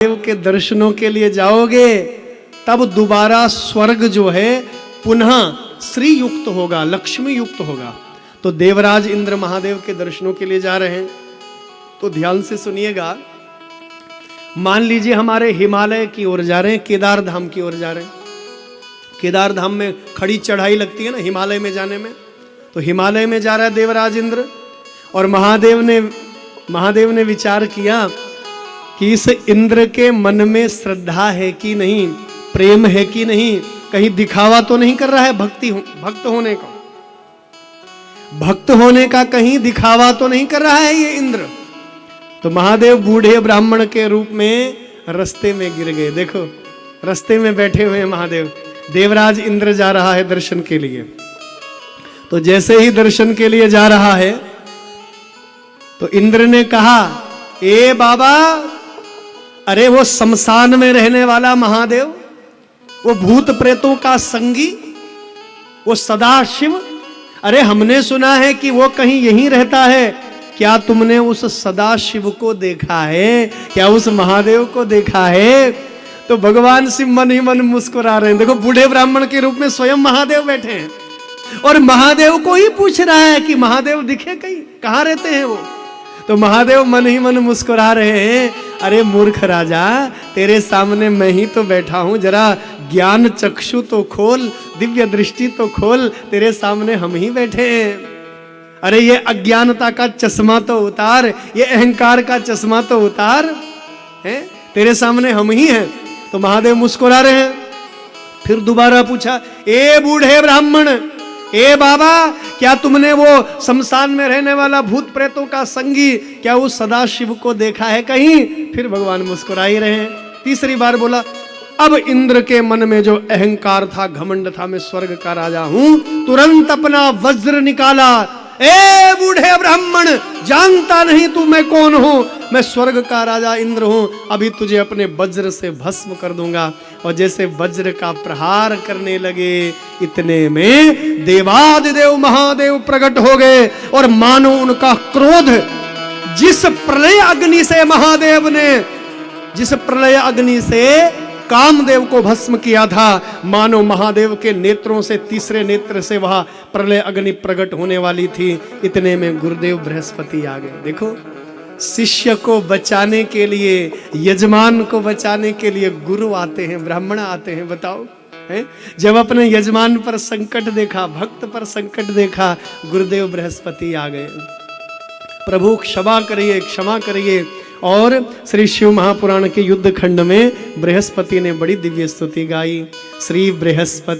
देव के दर्शनों के लिए जाओगे तब दोबारा स्वर्ग जो है पुनः श्री युक्त होगा, लक्ष्मी युक्त होगा। तो देवराज इंद्र महादेव के दर्शनों के लिए जा रहे हैं, तो ध्यान से सुनिएगा। मान लीजिए हमारे हिमालय की ओर जा रहे हैं, केदार धाम की ओर जा रहे हैं। केदार धाम में खड़ी चढ़ाई लगती है ना हिमालय में जाने में, तो हिमालय में जा रहा है देवराज इंद्र। और महादेव ने विचार किया कि इस इंद्र के मन में श्रद्धा है कि नहीं, प्रेम है कि नहीं, कहीं दिखावा तो नहीं कर रहा है भक्त होने का कहीं दिखावा तो नहीं कर रहा है ये इंद्र। तो महादेव बूढ़े ब्राह्मण के रूप में रास्ते में गिर गए। देखो रास्ते में बैठे हुए महादेव, देवराज इंद्र जा रहा है दर्शन के लिए। तो जैसे ही दर्शन के लिए जा रहा है तो इंद्र ने कहा, ए बाबा, अरे वो शमशान में रहने वाला महादेव, वो भूत प्रेतों का संगी, वो सदाशिव, अरे हमने सुना है कि वो कहीं यहीं रहता है। क्या तुमने उस सदाशिव को देखा है? क्या उस महादेव को देखा है? तो भगवान शिव मन ही मन मुस्कुरा रहे हैं। देखो बूढ़े ब्राह्मण के रूप में स्वयं महादेव बैठे हैं और महादेव को ही पूछ रहा है कि महादेव दिखे कहीं, कहाँ रहते हैं वो? तो महादेव मन ही मन मुस्कुरा रहे हैं, अरे मूर्ख राजा, तेरे सामने मैं ही तो बैठा हूं, जरा ज्ञान चक्षु तो खोल, दिव्य दृष्टि तो खोल, तेरे सामने हम ही बैठे हैं। अरे ये अज्ञानता का चश्मा तो उतार, ये अहंकार का चश्मा तो उतार, है तेरे सामने हम ही हैं। तो महादेव मुस्कुरा रहे हैं। फिर दोबारा पूछा, ए बूढ़े ब्राह्मण, ए बाबा, क्या तुमने वो शमशान में रहने वाला भूत प्रेतों का संगी, क्या उस सदाशिव को देखा है कहीं? फिर भगवान मुस्कुरा ही रहे हैं। तीसरी बार बोला, अब इंद्र के मन में जो अहंकार था, घमंड था, मैं स्वर्ग का राजा हूं, तुरंत अपना वज्र निकाला। ए बूढ़े ब्राह्मण, जानता नहीं तू मैं कौन हूं? मैं स्वर्ग का राजा इंद्र हूं, अभी तुझे अपने वज्र से भस्म कर दूंगा। और जैसे वज्र का प्रहार करने लगे, इतने में देवादिदेव महादेव प्रकट हो गए और मानो उनका क्रोध, जिस प्रलय अग्नि से कामदेव को भस्म किया था, मानो महादेव के नेत्रों से, तीसरे नेत्र से वह प्रलय अग्नि प्रकट होने वाली थी। इतने में गुरुदेव बृहस्पति आ गए। देखो शिष्य को बचाने के लिए, यजमान को बचाने के लिए गुरु आते हैं, ब्राह्मण आते हैं। बताओ है? जब अपने यजमान पर संकट देखा, भक्त पर संकट देखा, गुरुदेव बृहस्पति आ गए। प्रभु क्षमा करिए। और श्री शिव महापुराण के युद्ध खंड में बृहस्पति ने बड़ी दिव्य स्तुति गाई। श्री बृहस्पति